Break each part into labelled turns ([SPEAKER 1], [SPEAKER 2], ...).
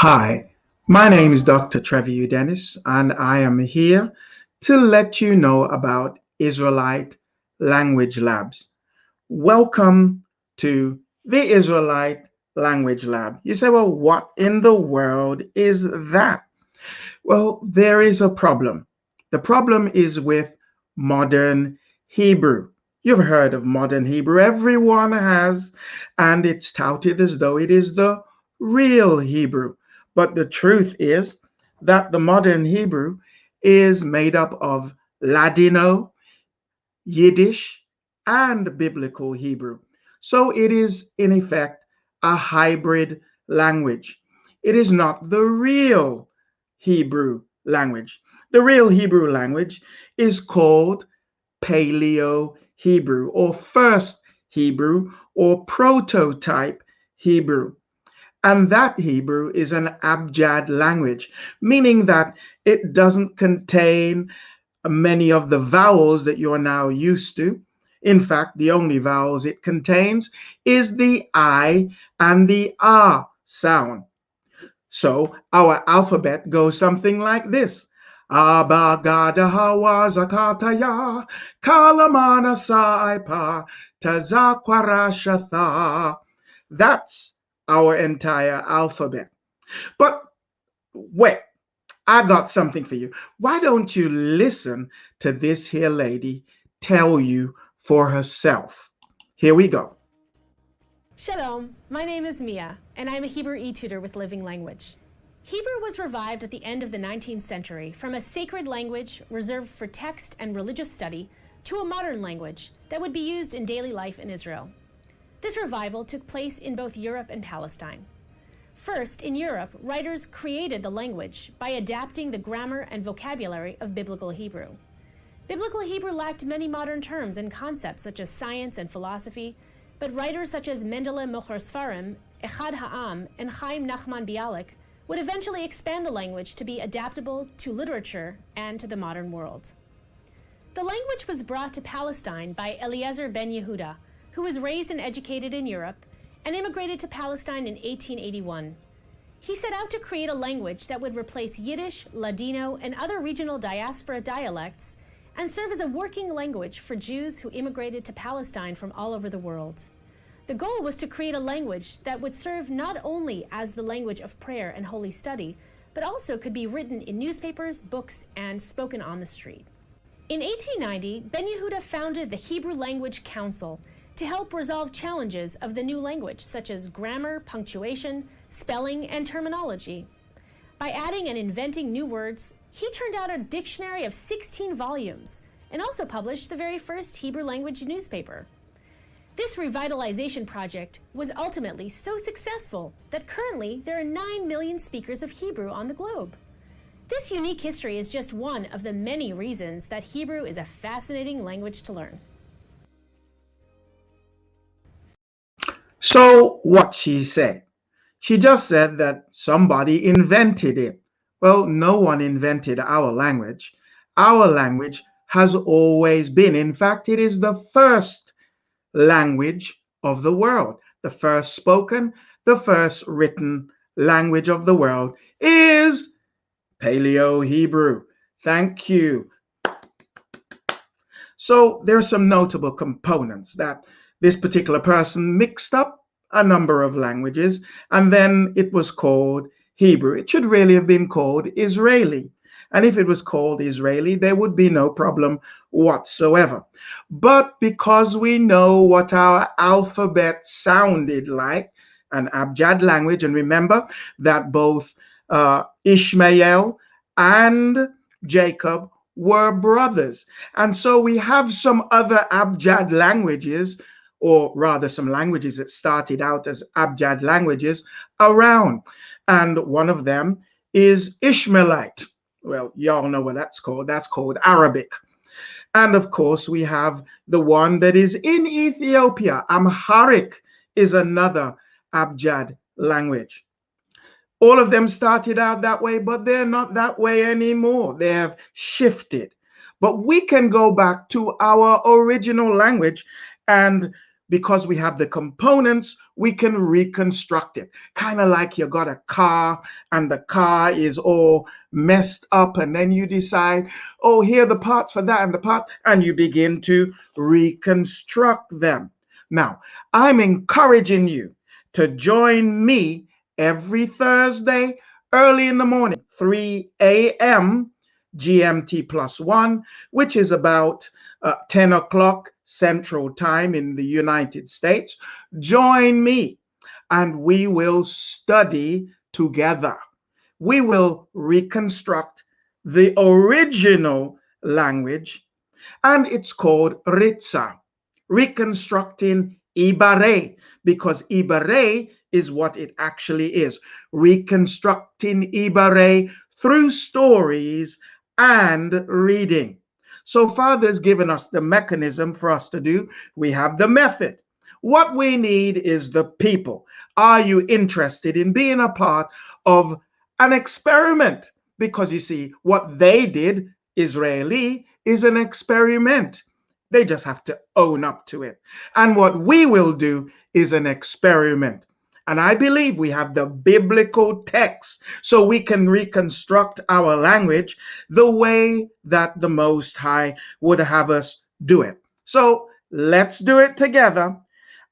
[SPEAKER 1] Hi, my name is Dr. Trevor Dennis, and I am here to let you know about Israelite Language Labs. Welcome to the Israelite Language Lab. You say, well, what in the world is that? Well, there is a problem. The problem is with modern Hebrew. You've heard of modern Hebrew, everyone has, and it's touted as though it is the real Hebrew. But the truth is that the modern Hebrew is made up of Ladino, Yiddish, and Biblical Hebrew. So it is, in effect, a hybrid language. It is not the real Hebrew language. The real Hebrew language is called Paleo Hebrew or First Hebrew or Prototype Hebrew. And that Hebrew is an abjad language, meaning that it doesn't contain many of the vowels that you are now used to. In fact, the only vowels it contains is the I and the ah sound. So our alphabet goes something like this. Abagada hawa zakataya kalamana saipa tazakwarashatha. That's our entire alphabet. But wait, I got something for you. Why don't you listen to this here lady tell you for herself? Here we go.
[SPEAKER 2] Shalom, my name is Mia, and I'm a Hebrew e-tutor with Living Language. Hebrew was revived at the end of the 19th century from a sacred language reserved for text and religious study to a modern language that would be used in daily life in Israel. This revival took place in both Europe and Palestine. First, in Europe, writers created the language by adapting the grammar and vocabulary of Biblical Hebrew. Biblical Hebrew lacked many modern terms and concepts such as science and philosophy, but writers such as Mendele Mocher Sfarim, Echad Ha'am, and Chaim Nachman Bialik would eventually expand the language to be adaptable to literature and to the modern world. The language was brought to Palestine by Eliezer ben Yehuda, who was raised and educated in Europe and immigrated to Palestine in 1881. He set out to create a language that would replace Yiddish, Ladino, and other regional diaspora dialects and serve as a working language for Jews who immigrated to Palestine from all over the world. The goal was to create a language that would serve not only as the language of prayer and holy study, but also could be written in newspapers, books, and spoken on the street. In 1890, Ben Yehuda founded the Hebrew Language Council to help resolve challenges of the new language, such as grammar, punctuation, spelling, and terminology. By adding and inventing new words, he turned out a dictionary of 16 volumes and also published the very first Hebrew language newspaper. This revitalization project was ultimately so successful that currently there are 9 million speakers of Hebrew on the globe. This unique history is just one of the many reasons that Hebrew is a fascinating language to learn.
[SPEAKER 1] So what she said? She just said that somebody invented it. Well, no one invented our language. Our language has always been. In fact, it is the first language of the world. The first spoken, the first written language of the world is Paleo Hebrew. Thank you. So there are some notable components that this particular person mixed up a number of languages, and then it was called Hebrew. It should really have been called Israeli. And if it was called Israeli, there would be no problem whatsoever. But because we know what our alphabet sounded like, an abjad language, and remember that both Ishmael and Jacob were brothers. And so we have some other abjad languages, or rather some languages that started out as abjad languages around. And one of them is Ishmaelite. Well, y'all know what that's called. That's called Arabic. And of course, we have the one that is in Ethiopia. Amharic is another abjad language. All of them started out that way, but they're not that way anymore. They have shifted. But we can go back to our original language and because we have the components, we can reconstruct it. Kind of like you got a car and the car is all messed up, and then you decide, oh, here are the parts for that and the part, and you begin to reconstruct them. Now, I'm encouraging you to join me every Thursday early in the morning, 3 a.m. GMT +1, which is about 10 o'clock Central Time in the United States. Join me and we will study together. We will reconstruct the original language, and it's called Ritza, reconstructing Ibare, because Ibare is what it actually is, reconstructing Ibare through stories and reading. So Father's given us the mechanism for us to do. We have the method. What we need is the people. Are you interested in being a part of an experiment? Because you see, what they did, Israeli, is an experiment. They just have to own up to it. And what we will do is an experiment. And I believe we have the biblical text so we can reconstruct our language the way that the Most High would have us do it. So let's do it together.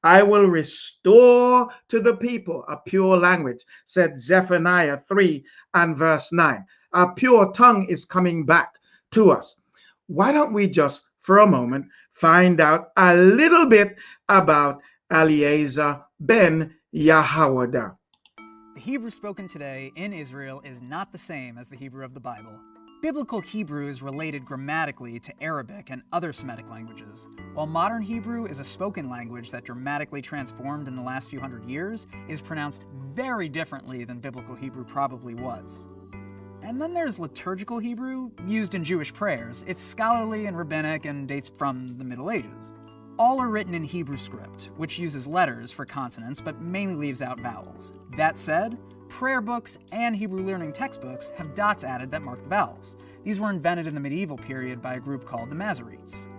[SPEAKER 1] I will restore to the people a pure language, said Zephaniah 3 and verse 9. A pure tongue is coming back to us. Why don't we just, for a moment, find out a little bit about Eliezer ben Yahawada.
[SPEAKER 3] The Hebrew spoken today in Israel is not the same as the Hebrew of the Bible. Biblical Hebrew is related grammatically to Arabic and other Semitic languages, while modern Hebrew is a spoken language that dramatically transformed in the last few hundred years, is pronounced very differently than Biblical Hebrew probably was. And then there's liturgical Hebrew, used in Jewish prayers. It's scholarly and rabbinic and dates from the Middle Ages. All are written in Hebrew script, which uses letters for consonants but mainly leaves out vowels. That said, prayer books and Hebrew learning textbooks have dots added that mark the vowels. These were invented in the medieval period by a group called the Masoretes.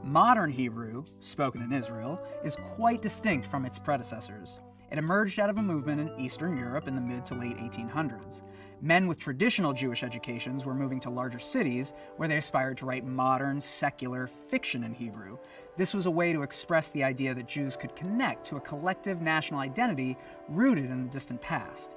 [SPEAKER 3] Modern Hebrew, spoken in Israel, is quite distinct from its predecessors. It emerged out of a movement in Eastern Europe in the mid to late 1800s. Men with traditional Jewish educations were moving to larger cities where they aspired to write modern, secular fiction in Hebrew. This was a way to express the idea that Jews could connect to a collective national identity rooted in the distant past,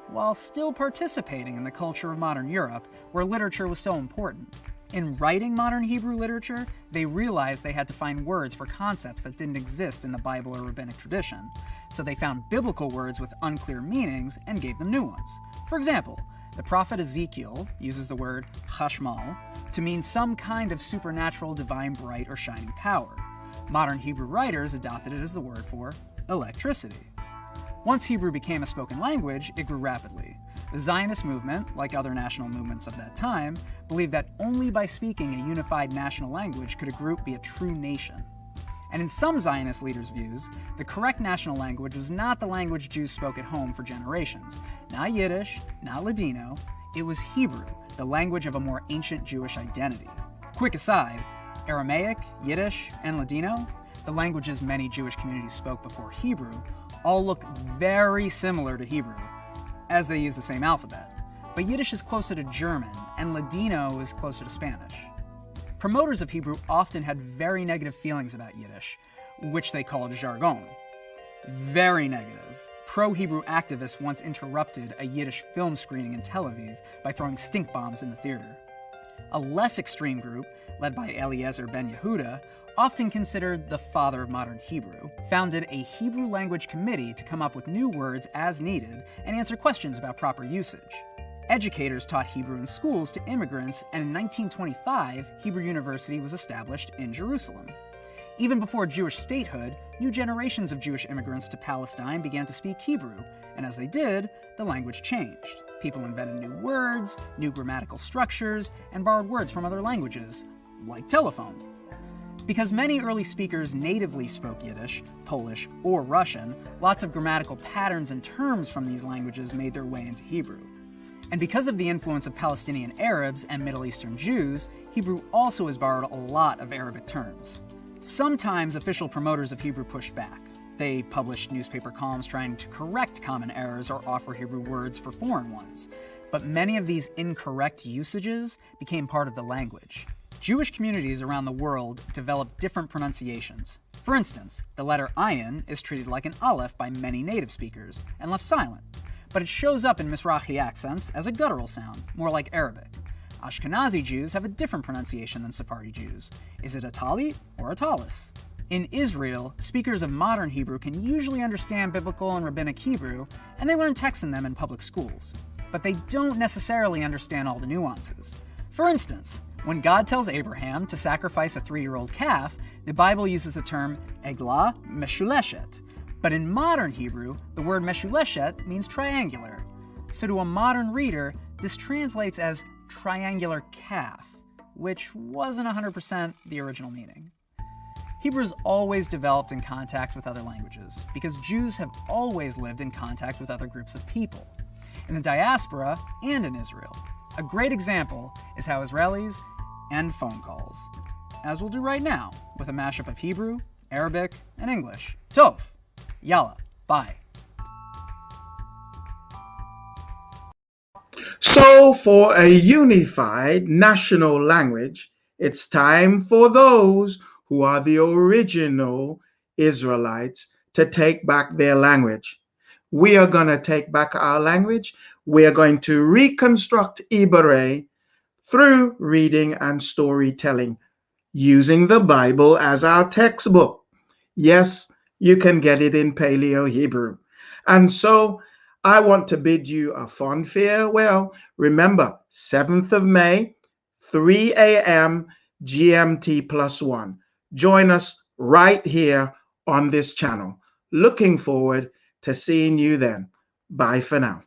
[SPEAKER 3] while still participating in the culture of modern Europe, where literature was so important. In writing modern Hebrew literature, they realized they had to find words for concepts that didn't exist in the Bible or rabbinic tradition. So they found biblical words with unclear meanings and gave them new ones. For example, the prophet Ezekiel uses the word chashmal to mean some kind of supernatural, divine, bright, or shining power. Modern Hebrew writers adopted it as the word for electricity. Once Hebrew became a spoken language, it grew rapidly. The Zionist movement, like other national movements of that time, believed that only by speaking a unified national language could a group be a true nation. And in some Zionist leaders' views, the correct national language was not the language Jews spoke at home for generations. Not Yiddish, not Ladino, it was Hebrew, the language of a more ancient Jewish identity. Quick aside, Aramaic, Yiddish, and Ladino, the languages many Jewish communities spoke before Hebrew, all look very similar to Hebrew, as they use the same alphabet. But Yiddish is closer to German, and Ladino is closer to Spanish. Promoters of Hebrew often had very negative feelings about Yiddish, which they called jargon. Very negative. Pro-Hebrew activists once interrupted a Yiddish film screening in Tel Aviv by throwing stink bombs in the theater. A less extreme group, led by Eliezer ben Yehuda, often considered the father of modern Hebrew, founded a Hebrew language committee to come up with new words as needed and answer questions about proper usage. Educators taught Hebrew in schools to immigrants, and in 1925, Hebrew University was established in Jerusalem. Even before Jewish statehood, new generations of Jewish immigrants to Palestine began to speak Hebrew, and as they did, the language changed. People invented new words, new grammatical structures, and borrowed words from other languages, like telephone. Because many early speakers natively spoke Yiddish, Polish, or Russian, lots of grammatical patterns and terms from these languages made their way into Hebrew. And because of the influence of Palestinian Arabs and Middle Eastern Jews, Hebrew also has borrowed a lot of Arabic terms. Sometimes official promoters of Hebrew pushed back. They published newspaper columns trying to correct common errors or offer Hebrew words for foreign ones. But many of these incorrect usages became part of the language. Jewish communities around the world developed different pronunciations. For instance, the letter ayin is treated like an aleph by many native speakers and left silent, but it shows up in Mizrahi accents as a guttural sound, more like Arabic. Ashkenazi Jews have a different pronunciation than Sephardi Jews. Is it a talit or a talis? In Israel, speakers of modern Hebrew can usually understand biblical and rabbinic Hebrew, and they learn texts in them in public schools. But they don't necessarily understand all the nuances. For instance, when God tells Abraham to sacrifice a 3-year-old calf, the Bible uses the term eglah meshuleshet. But in modern Hebrew, the word meshuleshet means triangular. So to a modern reader, this translates as triangular calf, which wasn't 100% the original meaning. Hebrew's always developed in contact with other languages, because Jews have always lived in contact with other groups of people, in the diaspora and in Israel. A great example is how Israelis end phone calls, as we'll do right now with a mashup of Hebrew, Arabic, and English. Tov, yalla, bye.
[SPEAKER 1] So for a unified national language, it's time for those who are the original Israelites to take back their language. We are going to take back our language. We are going to reconstruct Hebrew through reading and storytelling, using the Bible as our textbook. Yes, you can get it in Paleo Hebrew. And so I want to bid you a fond farewell. Remember, 7th of May, 3 a.m. GMT +1. Join us right here on this channel. Looking forward to seeing you then. Bye for now.